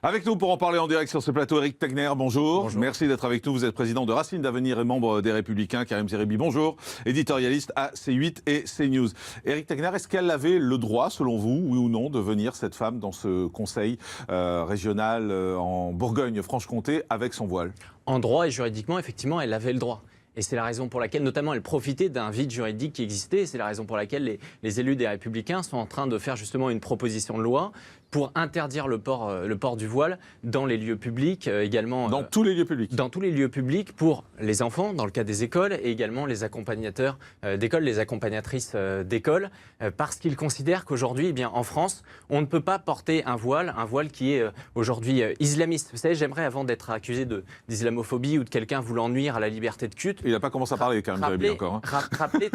Avec nous pour en parler en direct sur ce plateau, Éric Tegner, bonjour. Bonjour. Merci d'être avec nous. Vous êtes président de Racine d'Avenir et membre des Républicains. Karim Zeribi, bonjour. Éditorialiste à C8 et CNews. Éric Tegner, est-ce qu'elle avait le droit, selon vous, oui ou non, de venir, cette femme, dans ce conseil régional en Bourgogne-Franche-Comté avec son voile? En droit et juridiquement, effectivement, elle avait le droit. Et c'est la raison pour laquelle, notamment, elle profitait d'un vide juridique qui existait. C'est la raison pour laquelle les élus des Républicains sont en train de faire justement une proposition de loi pour interdire le port du voile dans les lieux publics, également... Dans tous les lieux publics? Dans tous les lieux publics pour les enfants, dans le cas des écoles, et également les accompagnateurs d'écoles, les accompagnatrices d'écoles, parce qu'ils considèrent qu'aujourd'hui, eh bien, en France, on ne peut pas porter un voile qui est aujourd'hui islamiste. Vous savez, j'aimerais, avant d'être accusé d'islamophobie ou de quelqu'un voulant nuire à la liberté de culte... Il n'a pas commencé à parler, Karim Zeribi, encore. Hein. Rappeler,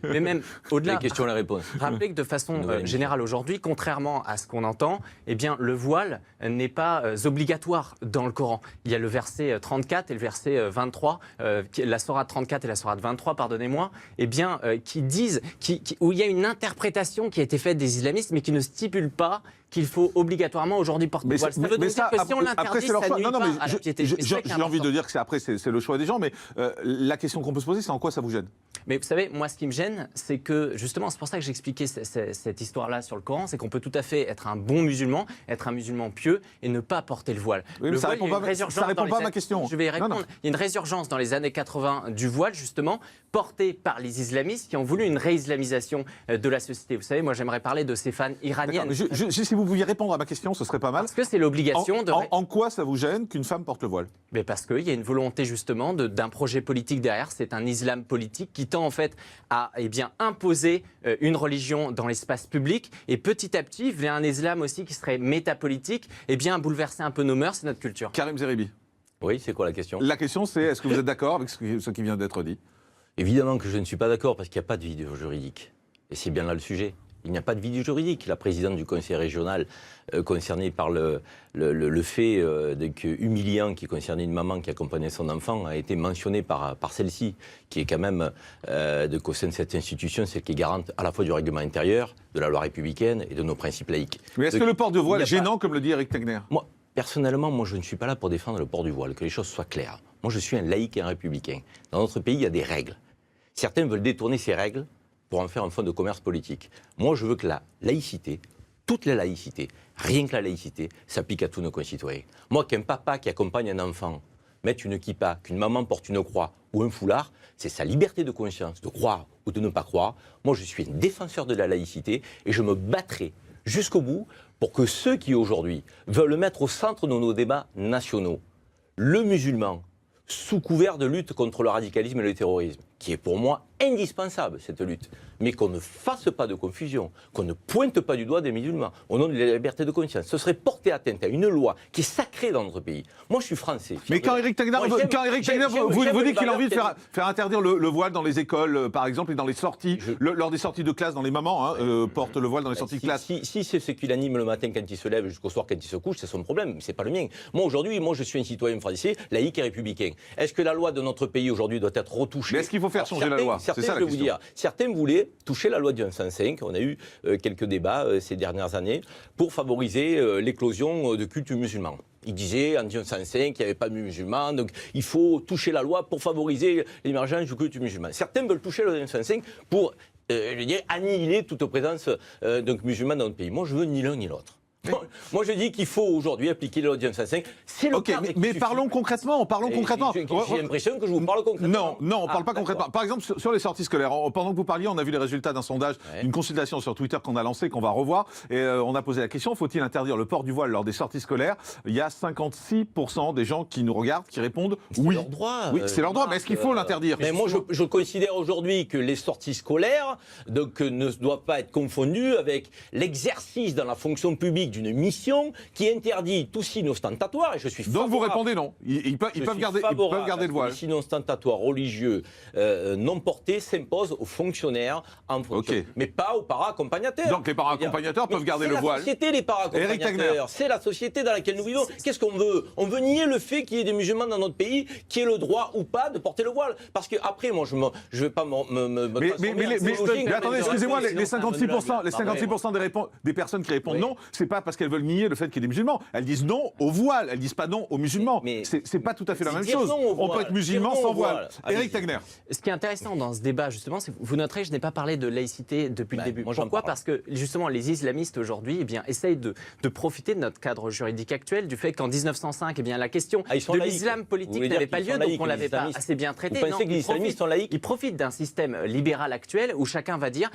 mais même au-delà... Les questions, les réponses. Rappeler que de façon générale aujourd'hui, contrairement à ce qu'on entend, eh bien, le voile n'est pas obligatoire dans le Coran. Il y a le verset 34 et le verset 23, la sourate 34 et la sourate 23, pardonnez-moi, eh bien, qui disent, où il y a une interprétation qui a été faite des islamistes, mais qui ne stipule pas qu'il faut obligatoirement aujourd'hui porter le voile. Ça veut donc dire que si on l'interdit, ça nuit pas à la piété. J'ai envie de dire que c'est le choix des gens, mais la question qu'on peut se poser, c'est en quoi ça vous gêne? Mais vous savez, moi, ce qui me gêne, c'est que, justement, c'est pour ça que j'expliquais cette histoire-là sur le Coran, c'est qu'on peut tout à fait être un bon musulman, être un musulman pieux et ne pas porter le voile. Oui, mais ça répond pas à ma question. Je vais y répondre. Non. Il y a une résurgence dans les années 80 du voile, justement, portée par les islamistes qui ont voulu une réislamisation de la société. Vous savez, moi, j'aimerais parler de ces fans iraniennes. Si vous pouviez répondre à ma question, ce serait pas mal. Parce que c'est l'obligation de... En quoi ça vous gêne qu'une femme porte le voile? Mais parce qu'il y a une volonté, justement, d'un projet politique derrière. C'est un islam politique qui tend, en fait, à imposer une religion dans l'espace public et petit à petit, vers un islam aussi qui serait métapolitique, bouleverser un peu nos mœurs et notre culture. Karim Zeribi. Oui, c'est quoi la question? La question, c'est est-ce que vous êtes d'accord avec ce qui vient d'être dit? Évidemment que je ne suis pas d'accord parce qu'il n'y a pas de vide juridique. Et c'est bien là le sujet. Il n'y a pas de vide juridique. La présidente du conseil régional concernée par le fait humiliant qui concernait une maman qui accompagnait son enfant a été mentionnée par celle-ci, qui est quand même, au sein de cette institution, celle qui est garante à la fois du règlement intérieur, de la loi républicaine et de nos principes laïques. Mais est-ce que le port de voile est gênant, comme le dit Éric Tegner? Moi, personnellement, je ne suis pas là pour défendre le port du voile, que les choses soient claires. Moi, je suis un laïc et un républicain. Dans notre pays, il y a des règles. Certains veulent détourner ces règles pour en faire un fonds de commerce politique. Moi, je veux que la laïcité, toute la laïcité, rien que la laïcité, s'applique à tous nos concitoyens. Moi, qu'un papa qui accompagne un enfant mette une kippa, qu'une maman porte une croix ou un foulard, c'est sa liberté de conscience de croire ou de ne pas croire. Moi, je suis un défenseur de la laïcité et je me battrai jusqu'au bout pour que ceux qui, aujourd'hui, veulent mettre au centre de nos débats nationaux le musulman, sous couvert de lutte contre le radicalisme et le terrorisme, qui est pour moi indispensable, cette lutte, mais qu'on ne fasse pas de confusion, qu'on ne pointe pas du doigt des musulmans au nom de la liberté de conscience. Ce serait porter atteinte à une loi qui est sacrée dans notre pays. Moi, je suis français. Mais quand Éric Tegner vous dit qu'il a envie de faire interdire le voile dans les écoles, par exemple, et dans les sorties, lors des sorties de classe, dans les mamans, portent le voile dans les sorties de classe. Si c'est ce qu'il anime le matin quand il se lève jusqu'au soir quand il se couche, c'est son problème, c'est pas le mien. Moi, aujourd'hui, je suis un citoyen français, laïque et républicain. Est-ce que la loi de notre pays, aujourd'hui, doit être retouchée? Mais est-ce qu'il faut faire changer la loi? Certains, je vais vous dire, certains voulaient toucher la loi du 105. On a eu quelques débats ces dernières années pour favoriser l'éclosion de culte musulman. Ils disaient en 1905 qu'il n'y avait pas de musulmans, donc il faut toucher la loi pour favoriser l'émergence du culte musulman. Certains veulent toucher la loi du 105 pour annihiler toute présence musulmane dans notre pays. Moi, je veux ni l'un ni l'autre. Moi, je dis qu'il faut aujourd'hui appliquer la loi 105. C'est le cas. Mais parlons concrètement. J'ai l'impression que je vous parle concrètement. Non, on ne parle pas concrètement. Par exemple, sur les sorties scolaires, pendant que vous parliez, on a vu les résultats d'un sondage, d'une consultation sur Twitter qu'on a lancée, qu'on va revoir. Et on a posé la question, faut-il interdire le port du voile lors des sorties scolaires? Il y a 56% des gens qui nous regardent qui répondent oui. C'est leur droit. Oui, c'est leur droit, mais est-ce qu'il faut l'interdire? Mais moi, je considère aujourd'hui que les sorties scolaires ne doivent pas être confondues avec l'exercice dans la fonction publique d'une mission qui interdit tout signe ostentatoire, et je suis favorable. Donc vous répondez non. Ils peuvent garder le voile. Les signes ostentatoires religieux non portés s'imposent aux fonctionnaires en fonction, mais pas aux para-accompagnateurs. Donc les para-accompagnateurs peuvent garder le voile. C'est la société, les para-accompagnateurs. C'est la société dans laquelle nous vivons. Qu'est-ce qu'on veut? On veut nier le fait qu'il y ait des musulmans dans notre pays qui aient le droit ou pas de porter le voile. Parce que après, moi, je vais pas mais attendez, excusez-moi, les 56% des personnes qui répondent non, c'est pas pas parce qu'elles veulent nier le fait qu'il y ait des musulmans. Elles disent non au voile, elles disent pas non aux musulmans. Mais c'est pas tout à fait la même dire chose. non au On peut voile, être musulman dire non sans au voile. voile. Éric Tegner. Ce qui est intéressant dans ce débat, justement, c'est que vous noterez, je n'ai pas parlé de laïcité depuis le début. Pourquoi ? Parce que, justement, les islamistes aujourd'hui essayent de profiter de notre cadre juridique actuel, du fait qu'en 1905, la question de l'islam politique n'avait pas lieu, donc on ne l'avait pas assez bien traité. Vous pensez que les islamistes sont laïcs ? Ils profitent d'un système libéral actuel où chacun va dire,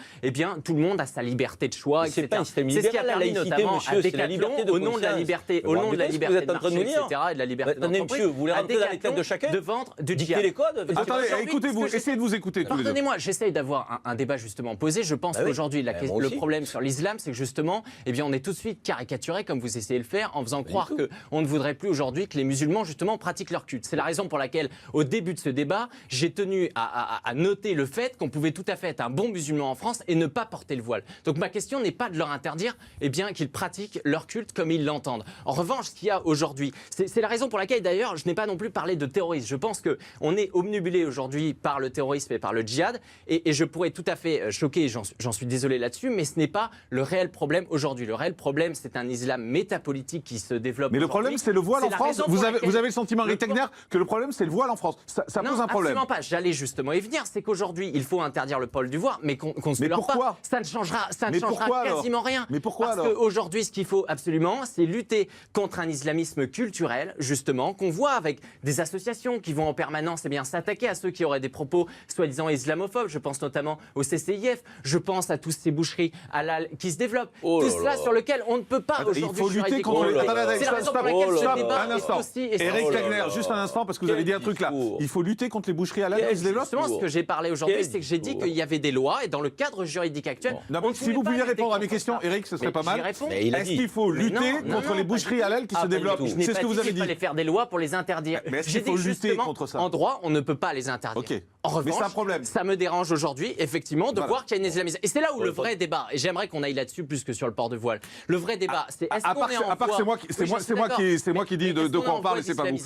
tout le monde a sa liberté de choix, etc. C'est pas un système C'est ce qui a libéral, la permis laïcité, notamment monsieur, à c'est la Decathlon, liberté de au nom de la conscience. liberté, Vous vous rendez compte ce que vous êtes en train de nous marché, dire etc., et de la liberté Attendez, d'entreprise, monsieur, vous voulez à rentrer dans les têtes de Decathlon chacun de vendre du Dicter djihad. les codes Attendez, Aujourd'hui, écoutez-vous, ce que essayez de vous écouter tous les deux. Pardonnez-moi, j'essaye d'avoir un débat justement posé. Je pense Bah oui. qu'aujourd'hui, Moi le aussi. problème sur l'islam, c'est que justement, on est tout de suite caricaturé, comme vous essayez de le faire, en faisant croire qu'on ne voudrait plus aujourd'hui que les musulmans, justement, pratiquent leur culte. C'est la raison pour laquelle, au début de ce débat, j'ai tenu à noter le fait qu'on pouvait tout à fait être un bon musulman en France et ne pas porter le voile. Donc ma question n'est pas de leur interdire qu'ils pratiquent leur culte comme ils l'entendent. En revanche, ce qu'il y a aujourd'hui, c'est la raison pour laquelle, d'ailleurs, je n'ai pas non plus parlé de terrorisme. Je pense qu'on est omnibulé aujourd'hui par le terrorisme et par le djihad, et je pourrais tout à fait choquer, j'en suis désolé là-dessus, mais ce n'est pas le réel problème aujourd'hui. Le réel problème, c'est un islam métapolitique qui se développe. Mais le problème, c'est le voile en France. Vous avez le sentiment, Éric Tegner, que le problème, c'est le voile en France. Ça pose un problème. Absolument pas. J'allais justement y venir. C'est qu'aujourd'hui, il faut interdire le pôle du voile, mais qu'on ne se leurre pas. Ça ne changera quasiment rien. Mais pourquoi Parce qu'aujourd'hui, ce qu'il faut absolument, c'est lutter contre un islamisme culturel, justement, qu'on voit avec des associations qui vont en permanence s'attaquer à ceux qui auraient des propos soi-disant islamophobes. Je pense notamment au CCIF. Je pense à tous ces boucheries halal qui se développent. Tout cela sur lequel on ne peut pas aujourd'hui. Il faut lutter contre les... C'est la raison pour laquelle ce débat est aussi essentiel. Éric Tegner, juste un instant, parce que vous avez dit un truc là. Il faut lutter contre les boucheries halal qui se développent. Justement, ce que j'ai parlé aujourd'hui, c'est que j'ai dit qu'il y avait des lois, et dans le cadre juridique actuel... Si vous pouviez répondre à mes questions, Éric, ce serait pas mal. Est-ce qu'il faut lutter contre les boucheries halal qui se développent? C'est ce que vous avez dit. Il fallait faire des lois pour les interdire. Mais est-ce qu'il faut lutter contre ça? En droit, on ne peut pas les interdire. En revanche, ça me dérange aujourd'hui, effectivement, de voir qu'il y a une islamisation. Et c'est là où le vrai débat, et j'aimerais qu'on aille là-dessus plus que sur le port de voile. Le vrai débat, c'est est-ce qu'on est en voie... À part c'est moi qui dis de quoi on parle et c'est pas vous.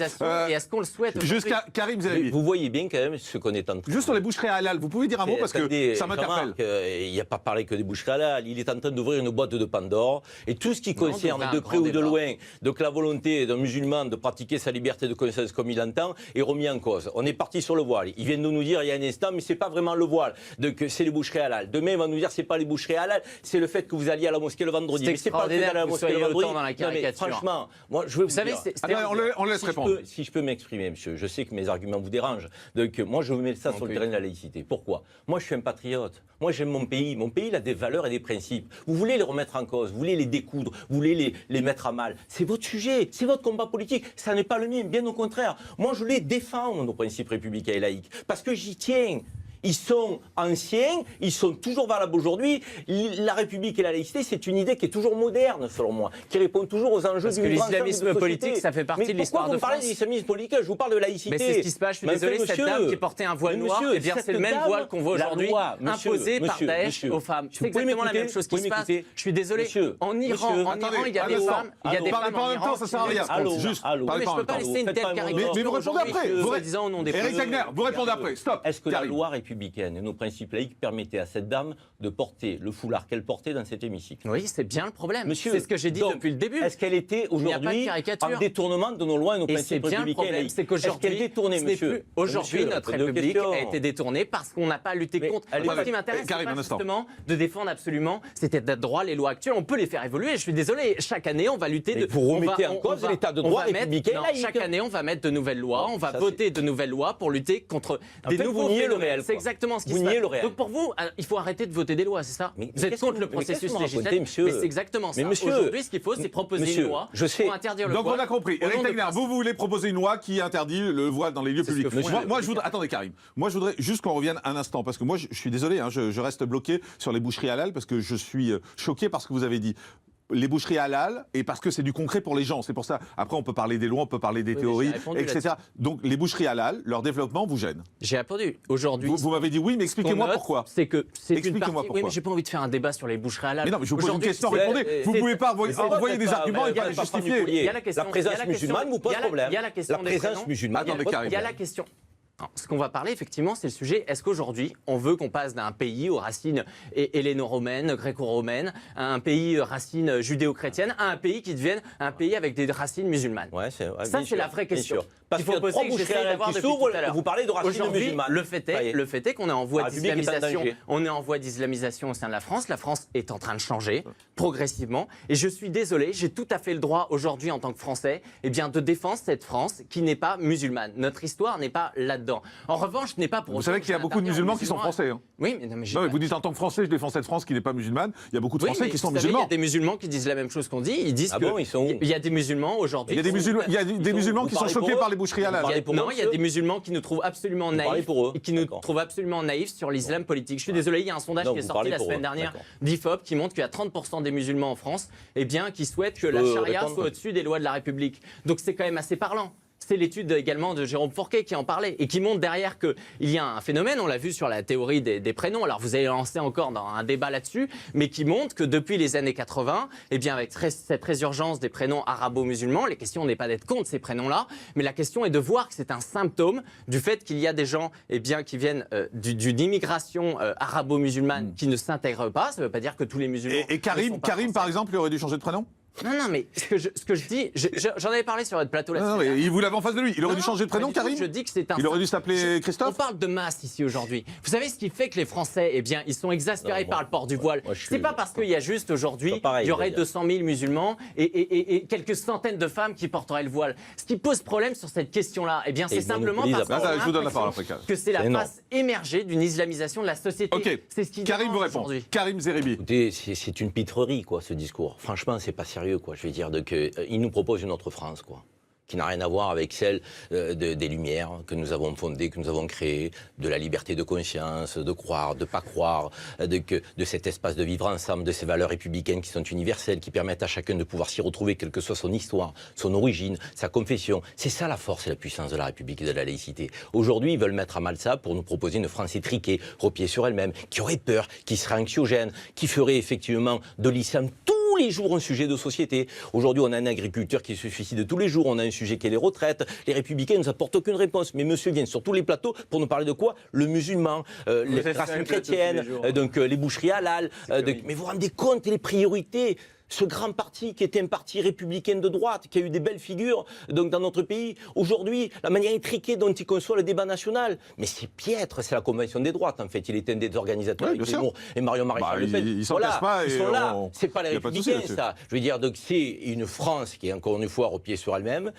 Et est-ce qu'on le souhaite? Jusqu'à Karim Zeribi. Vous voyez bien quand même ce qu'on est en train. Juste sur les boucheries halal, vous pouvez dire un mot parce que ça m'interpelle. Il n'y a pas parlé que des boucheries halal. Il est en train d'ouvrir une boîte de Pandore. Et tout ce qui concerne de près ou de loin, donc la volonté d'un musulman de pratiquer sa liberté de conscience comme il l'entend, est remis en cause. On est parti sur le voile. Ils viennent de nous dire il y a un instant, mais c'est pas vraiment le voile. Donc c'est les boucheries halal. Demain, ils vont nous dire c'est pas les boucheries halal, c'est le fait que vous alliez à la mosquée le vendredi. Mais c'est pas le fait d'aller à la mosquée le vendredi. Dans la caricature. Mais franchement, moi je veux vous dire. On laisse répondre. Si je peux m'exprimer, monsieur, je sais que mes arguments vous dérangent. Donc moi je vous mets ça sur le terrain de la laïcité. Pourquoi? Moi je suis un patriote. Moi j'aime mon pays. Mon pays il a des valeurs et des principes. Vous voulez les remettre en cause, vous voulez les découdre, vous voulez les mettre à mal. C'est votre sujet, c'est votre combat politique. Ça n'est pas le mien, bien au contraire. Moi je les défends, nos principes républicains et laïques, parce que j'y tiens. Ils sont anciens, ils sont toujours valables aujourd'hui. La République et la laïcité, c'est une idée qui est toujours moderne, selon moi, qui répond toujours aux enjeux du l'islamisme politique, ça fait partie de l'histoire de France. Pourquoi vous parlez d'islamisme politique? Je vous parle de laïcité. Mais c'est ce qui se passe, je suis désolé, cette dame qui portait un voile noir, c'est le même voile qu'on voit aujourd'hui imposé par Daesh aux femmes. C'est exactement la même chose qui se passe. Je suis désolé, en Iran, il y a des femmes, Parlez pas en même temps, ça sert à rien. Juste, mais je peux pas laisser une telle caricature. Mais vous répondez après. Éric Tegner, vous répondez après. Stop. Est-ce que la loi républicaine et nos principes laïques permettaient à cette dame de porter le foulard qu'elle portait dans cet hémicycle? Oui, c'est bien le problème. C'est ce que j'ai dit depuis le début. Est-ce qu'elle était aujourd'hui en détournement de nos lois et nos principes républicains et laïques? Est-ce qu'elle est détournée, monsieur? Aujourd'hui, notre République a été détournée parce qu'on n'a pas lutté contre. Ce qui m'intéresse, c'est pas justement de défendre absolument cet état de droit, les lois actuelles. On peut les faire évoluer. Je suis désolé. Chaque année, on va lutter. Vous remettez en cause l'état de droit républicain et laïque. Chaque année, on va mettre de nouvelles lois. On va voter de nouvelles lois pour lutter contre des nouveaux phénomènes. C'est exactement ce qui se passe. Donc pour vous, il faut arrêter de voter des lois, c'est ça? Vous êtes contre le processus législatif? Mais c'est exactement ça. Aujourd'hui, ce qu'il faut, c'est proposer une loi pour interdire le voile. Donc on a compris. Éric Tegner, vous voulez proposer une loi qui interdit le voile dans les lieux publics. Moi, je voudrais... Attendez, Karim. Moi, je voudrais juste qu'on revienne un instant, parce que moi, je suis désolé, je reste bloqué sur les boucheries halal, parce que je suis choqué par ce que vous avez dit. Les boucheries halal, et parce que c'est du concret pour les gens, c'est pour ça. Après, on peut parler des lois, on peut parler des théories, etc. Donc, les boucheries halal, leur développement vous gêne. J'ai répondu. Aujourd'hui, vous m'avez dit oui, mais expliquez-moi pourquoi. C'est que c'est une partie. Oui, mais j'ai pas envie de faire un débat sur les boucheries halal. Mais non, mais je vous pose une question, répondez. Vous pouvez pas envoyer des arguments et pas les justifier. La présence musulmane vous pose problème. Il y a la question la présence musulmane. Il y a la question. Alors, ce qu'on va parler, effectivement, c'est le sujet, est-ce qu'aujourd'hui, on veut qu'on passe d'un pays aux racines helléno-romaines, gréco-romaines, à un pays racines judéo-chrétiennes, à un pays qui devienne un pays avec des racines musulmanes? Ouais, ça, c'est la vraie question. Parce qu'il y a trois boucheries halal qui s'ouvrent, vous parlez de racines musulmanes. Le fait est qu'on est en voie d'islamisation. On est en voie d'islamisation au sein de la France. La France est en train de changer progressivement. Et je suis désolé, j'ai tout à fait le droit aujourd'hui en tant que Français de défendre cette France qui n'est pas musulmane. Notre histoire n'est pas là-dedans. En revanche, ce n'est pas pour... Vous savez qu'il y a beaucoup de musulmans qui sont français. Hein. Oui, mais non, mais vous dites en tant que Français, je défends cette France qui n'est pas musulmane. Il y a beaucoup de Français qui sont musulmans. Il y a des musulmans qui disent la même chose qu'on dit. Ils disent il y a des musulmans aujourd'hui. Il y a des musulmans qui sont choqués par les boucheries halal. Non, il y a des musulmans qui nous trouvent absolument naïfs et qui nous trouvent absolument naïfs sur l'islam politique. Je suis désolé, il y a un sondage qui est sorti la semaine dernière d'IFOP qui montre qu'il y a 30% des musulmans en France qui souhaitent que la charia soit au-dessus des lois de la République. Donc c'est quand même assez parlant. C'est l'étude également de Jérôme Fourquet qui en parlait et qui montre derrière qu'il y a un phénomène, on l'a vu sur la théorie des prénoms, alors vous avez lancé encore dans un débat là-dessus, mais qui montre que depuis les années 80, avec cette résurgence des prénoms arabo-musulmans, la question n'est pas d'être contre ces prénoms-là, mais la question est de voir que c'est un symptôme du fait qu'il y a des gens qui viennent d'une immigration arabo-musulmane qui ne s'intègrent pas, ça ne veut pas dire que tous les musulmans... Et Karim, par exemple, il aurait dû changer de prénom ? Non, mais ce que je dis, j'en avais parlé sur votre plateau la semaine dernière. Il vous l'avait en face de lui. Il aurait dû changer de prénom, Karim ? Je dis que c'est un... Il aurait dû s'appeler Christophe ? On parle de masse ici aujourd'hui. Vous savez ce qui fait que les Français, ils sont exaspérés par le port du voile. C'est pas parce qu'il y a juste aujourd'hui, il y aurait 200 000 musulmans et quelques centaines de femmes qui porteraient le voile. Ce qui pose problème sur cette question-là, c'est simplement parce que c'est la face émergée d'une islamisation de la société. Ok, Karim vous répond. Karim Zeribi. Écoutez, c'est une pitrerie, quoi, ce discours. Franchement, c'est pas sérieux, quoi. Je vais dire il nous propose une autre France, quoi, qui n'a rien à voir avec celle des Lumières que nous avons fondées, que nous avons créées, de la liberté de conscience, de croire, de ne pas croire, de cet espace de vivre ensemble, de ces valeurs républicaines qui sont universelles, qui permettent à chacun de pouvoir s'y retrouver, quelle que soit son histoire, son origine, sa confession. C'est ça la force et la puissance de la République et de la laïcité. Aujourd'hui, ils veulent mettre à mal ça pour nous proposer une France étriquée, repliée sur elle-même, qui aurait peur, qui serait anxiogène, qui ferait effectivement de l'islam tous les jours un sujet de société. Aujourd'hui, on a un agriculteur qui se suicide tous les jours, on a un sujet qui est les retraites. Les Républicains ne nous apportent aucune réponse. Mais monsieur vient sur tous les plateaux pour nous parler de quoi? Le musulman, les racines chrétiennes, les boucheries halal. Mais vous vous rendez compte les priorités? Ce grand parti qui était un parti républicain de droite, qui a eu des belles figures dans notre pays, aujourd'hui, la manière étriquée dont il conçoit le débat national, mais c'est piètre, c'est la Convention des droites, en fait. Il est un des organisateurs avec Zemmour et Marion Maréchal Le Pen. Ils s'en cachent pas. Ils sont là, c'est pas les Républicains, ça. Je veux dire, donc c'est une France qui est encore une fois repliée sur elle-même,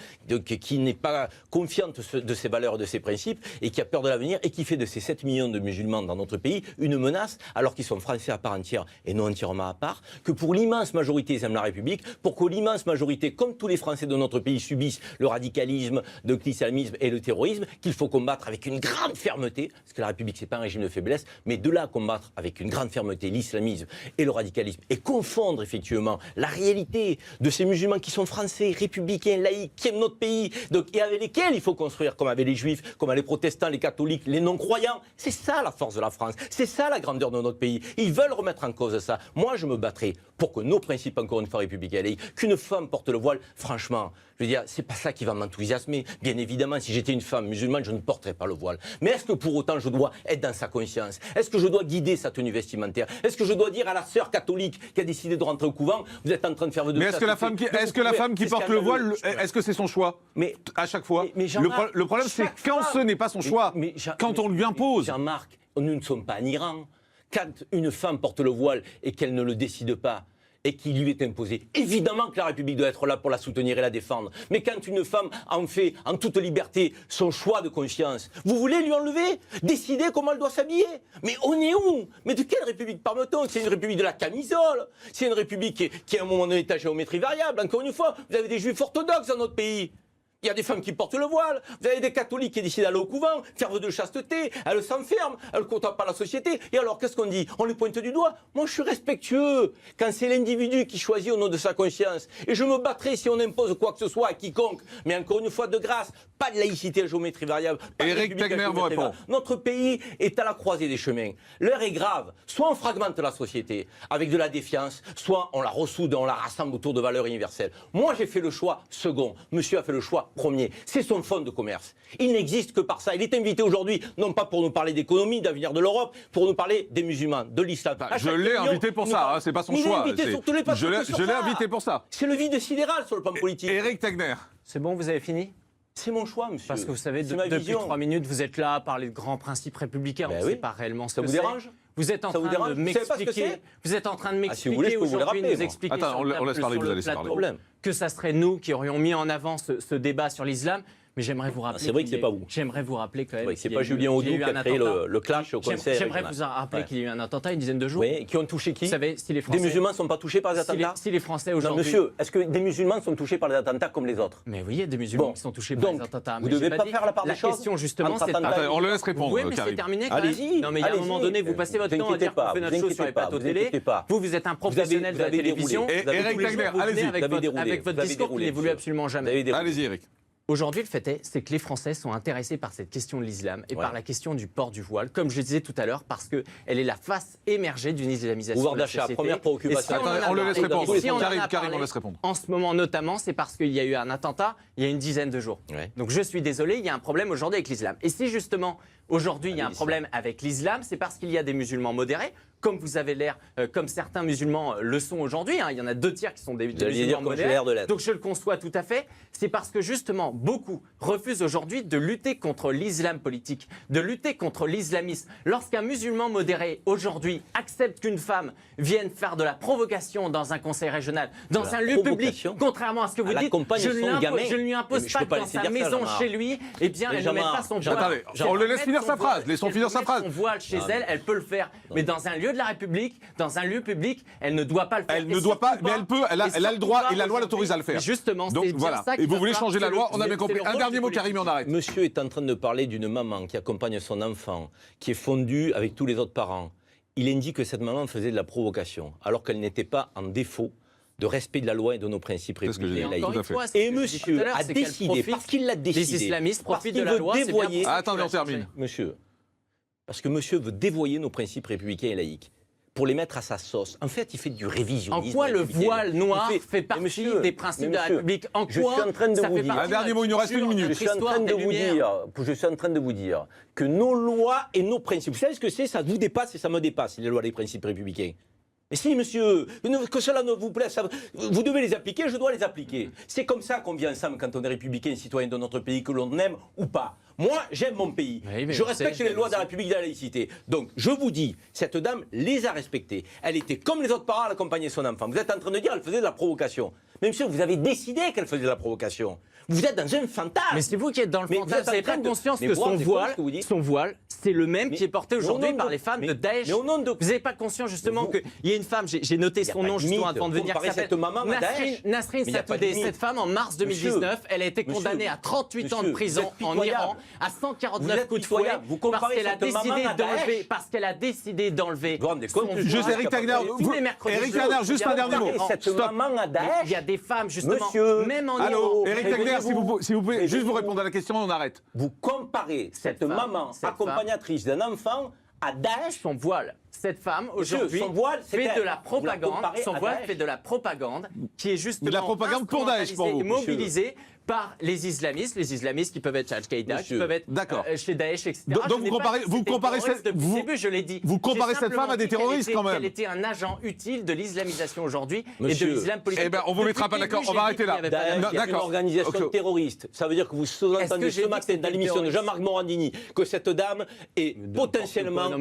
qui n'est pas confiante de ses valeurs, de ses principes, et qui a peur de l'avenir, et qui fait de ces 7 millions de musulmans dans notre pays une menace, alors qu'ils sont français à part entière et non entièrement à part, que pour l'immense majorité ils aiment la République, pour que l'immense majorité, comme tous les Français de notre pays, subissent le radicalisme, l'islamisme et le terrorisme, qu'il faut combattre avec une grande fermeté, parce que la République, c'est pas un régime de faiblesse, mais de là à combattre avec une grande fermeté l'islamisme et le radicalisme, et confondre effectivement la réalité de ces musulmans qui sont français, républicains, laïcs, qui aiment notre pays, et avec lesquels il faut construire, comme avec les juifs, comme avec les protestants, les catholiques, les non-croyants. C'est ça la force de la France, c'est ça la grandeur de notre pays. Ils veulent remettre en cause ça. Moi, je me battrai pour que nos principes, encore une fois, républicains, qu'une femme porte le voile, franchement, je veux dire, c'est pas ça qui va m'enthousiasmer. Bien évidemment, si j'étais une femme musulmane, je ne porterais pas le voile. Mais est-ce que pour autant je dois être dans sa conscience? Est-ce que je dois guider sa tenue vestimentaire? Est-ce que je dois dire à la sœur catholique qui a décidé de rentrer au couvent, vous êtes en train de faire votre... Mais est-ce que la femme qui porte le voile, est-ce que c'est son choix? Mais à chaque fois. Le problème, c'est quand ce n'est pas son choix, quand on lui impose. Jean-Marc, nous ne sommes pas en Iran. Quand une femme porte le voile et qu'elle ne le décide pas, et qui lui est imposé. Évidemment que la République doit être là pour la soutenir et la défendre. Mais quand une femme en fait, en toute liberté, son choix de conscience, vous voulez lui enlever? Décider comment elle doit s'habiller? Mais on est où? Mais de quelle République parle-t-on? C'est une République de la camisole. C'est une République qui à un moment donné est à géométrie variable. Encore une fois, vous avez des juifs orthodoxes dans notre pays. Il y a des femmes qui portent le voile, vous avez des catholiques qui décident d'aller au couvent, faire vœu de chasteté, elles s'enferment, elles ne comptent pas la société. Et alors, qu'est-ce qu'on dit? On les pointe du doigt. Moi, je suis respectueux quand c'est l'individu qui choisit au nom de sa conscience. Et je me battrai si on impose quoi que ce soit à quiconque. Mais encore une fois, de grâce, pas de laïcité à géométrie variable. Éric Tegner vous répond. Notre pays est à la croisée des chemins. L'heure est grave. Soit on fragmente la société avec de la défiance, soit on la ressoude, on la rassemble autour de valeurs universelles. Moi, j'ai fait le choix second. Monsieur a fait le choix premier. C'est son fonds de commerce. Il n'existe que par ça. Il est invité aujourd'hui, non pas pour nous parler d'économie, d'avenir de l'Europe, pour nous parler des musulmans, de l'islam. Je l'ai invité pour ça, c'est pas son choix. Je l'ai invité pour ça. C'est le vide sidéral sur le plan politique. Éric Tegner. C'est bon, vous avez fini? C'est mon choix, monsieur. Parce que vous savez, depuis 3 minutes, vous êtes là à parler de grands principes républicains. On ne sait pas réellement ce que c'est. Ça vous dérange? Vous êtes en train de m'expliquer. Vous êtes en train de m'expliquer aujourd'hui, nous expliquer. Attends, on laisse parler, vous allez se parler. Que ça serait nous qui aurions mis en avant ce débat sur l'islam. Mais j'aimerais vous rappeler. C'est vrai que c'est pas vous. J'aimerais vous rappeler quand même. C'est pas Julien Audoux qui a créé le clash au Conseil. J'aimerais vous rappeler qu'il y a eu un attentat une dizaine de jours. Oui, qui ont touché qui? Vous savez, si les Français. Des musulmans ne sont pas touchés par les attentats? Si les Français aujourd'hui. Non, monsieur, est-ce que des musulmans sont touchés par les attentats comme les autres? Mais oui, il y a des musulmans qui sont touchés par les attentats. Vous ne devez pas faire la part des choses. La question, justement, c'est. On le laisse répondre. Oui, mais c'est terminé. Allez-y. Non, mais il y a un moment donné, vous passez votre temps à dire qu'on fait notre chose sur les plateaux télé. Vous êtes un professionnel de la télévision. Éric Tegner, allez-y. Avec votre discours qui n'évolue absolument jamais. Allez-y, Éric. Aujourd'hui, le fait c'est que les Français sont intéressés par cette question de l'islam et par la question du port du voile, comme je le disais tout à l'heure, parce qu'elle est la face émergée d'une islamisation. Pouvoir d'achat, première préoccupation. On le laisse répondre. Karim, on laisse répondre. En ce moment, notamment, c'est parce qu'il y a eu un attentat il y a une dizaine de jours. Donc je suis désolé, il y a un problème aujourd'hui avec l'islam. Et si justement, aujourd'hui, il y a un problème avec l'islam, c'est parce qu'il y a des musulmans modérés, comme vous avez l'air, comme certains musulmans le sont aujourd'hui. Il y en a 2 tiers qui sont des musulmans modérés. Donc je le conçois tout à fait. C'est parce que justement, beaucoup refusent aujourd'hui de lutter contre l'islam politique, de lutter contre l'islamisme. Lorsqu'un musulman modéré, aujourd'hui, accepte qu'une femme vienne faire de la provocation dans un conseil régional, dans un lieu public, contrairement à ce que vous dites, je ne lui impose pas que dans sa maison chez lui, eh bien, elle ne met pas son voile. Attendez, on le laisse finir sa phrase. Laissons finir sa phrase. Son voile chez elle, elle peut le faire. Mais dans un lieu de la République, dans un lieu public, elle ne doit pas le faire. Elle ne doit pas, mais elle peut, elle a le droit et la loi l'autorise à le faire. Justement, donc voilà. Et vous voulez changer la loi, on a bien compris. Un dernier mot, Karim, et on arrête. Monsieur est en train de parler d'une maman qui accompagne son enfant, qui est fondue avec tous les autres parents. Il indique que cette maman faisait de la provocation, alors qu'elle n'était pas en défaut de respect de la loi et de nos principes républicains laïcs. Et monsieur a décidé, parce qu'il l'a décidé, les islamistes profitent de la loi, dévoyer... Attendez, on termine. Monsieur, parce que monsieur veut dévoyer nos principes républicains et laïques pour les mettre à sa sauce. En fait, il fait du révisionnisme. En quoi le voile noir fait partie des principes de la République? En quoi je suis en train de vous dire. Un dernier mot, il nous reste 1 minute. Je suis en train de vous dire que nos lois et nos principes, vous savez ce que c'est? Ça vous dépasse et ça me dépasse, les lois et les principes républicains. Mais si, monsieur, que cela ne vous plaise, vous devez les appliquer, je dois les appliquer. C'est comme ça qu'on vit ensemble quand on est républicain, citoyen de notre pays, que l'on aime ou pas. Moi, j'aime mon pays. Oui, je respecte les lois de la République de la laïcité. Donc, je vous dis, cette dame les a respectées. Elle était comme les autres parents, elle accompagnait son enfant. Vous êtes en train de dire qu'elle faisait de la provocation. Mais monsieur, vous avez décidé qu'elle faisait de la provocation. Vous êtes dans un fantasme. Mais c'est vous qui êtes dans le fantasme. Vous n'avez pas conscience que son voile, c'est le même qui est porté aujourd'hui par les femmes de Daesh. Vous n'avez pas conscience justement qu'il y a une femme, j'ai noté son nom justement avant de venir, qui s'appelle Nasrin Sotoudeh. Cette femme, en mars 2019, elle a été condamnée à 38 ans de prison en Iran, à 149 coups de fouet, parce qu'elle a décidé d'enlever. Juste Éric Tegner, juste un dernier mot. Il y a des femmes justement, même en Iran. Éric Tegner, si vous pouvez juste vous répondre à la question, on arrête. Vous comparez cette maman accompagnatrice d'un enfant à Daesh. Son voile. Cette femme, aujourd'hui, fait de la propagande. Son voile fait de la propagande qui est justement de la propagande pour Daesh, pour vous, mobilisée par les islamistes qui peuvent être chez Al-Qaïda, qui peuvent être chez Daesh, etc. Donc vous comparez cette femme à des terroristes quand même. Elle était un agent utile de l'islamisation aujourd'hui et de l'islam politique. Eh bien, on vous mettra pas d'accord, on va arrêter là. Daesh est une organisation terroriste. Ça veut dire que vous sous-entendez ce matin dans l'émission de Jean-Marc Morandini que cette dame est potentiellement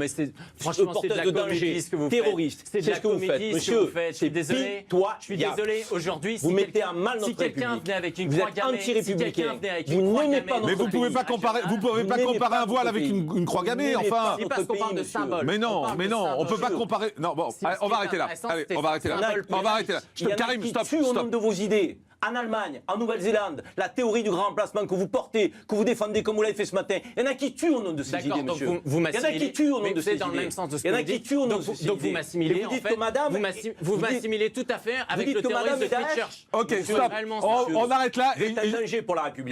porteuse de danger, terroriste. C'est ce que vous faites, monsieur. Je suis désolé. Aujourd'hui, vous mettez à mal notre République. Vous êtes anti-républicain. Vous n'aimez pas notre Mais vous ne pouvez pas comparer un voile avec une croix gammée, enfin. C'est parce qu'on parle de symbole. Mais non, on ne peut pas comparer. Non, bon, on va arrêter là. Allez, on va arrêter là. Karim, stop. Au nom de vos idées. En Allemagne, en Nouvelle-Zélande, la théorie du grand remplacement que vous portez, que vous défendez comme vous l'avez fait ce matin, il y en a qui tuent au nom de ces idées, monsieur. Il y en a qui tuent au nom de ces idées. Dans le même sens de ce que vous dites. Donc vous m'assimilez, en fait. Vous m'assimilez tout à fait avec le terrorisme de Christchurch. Ok, stop. On arrête là. C'est un danger pour la République.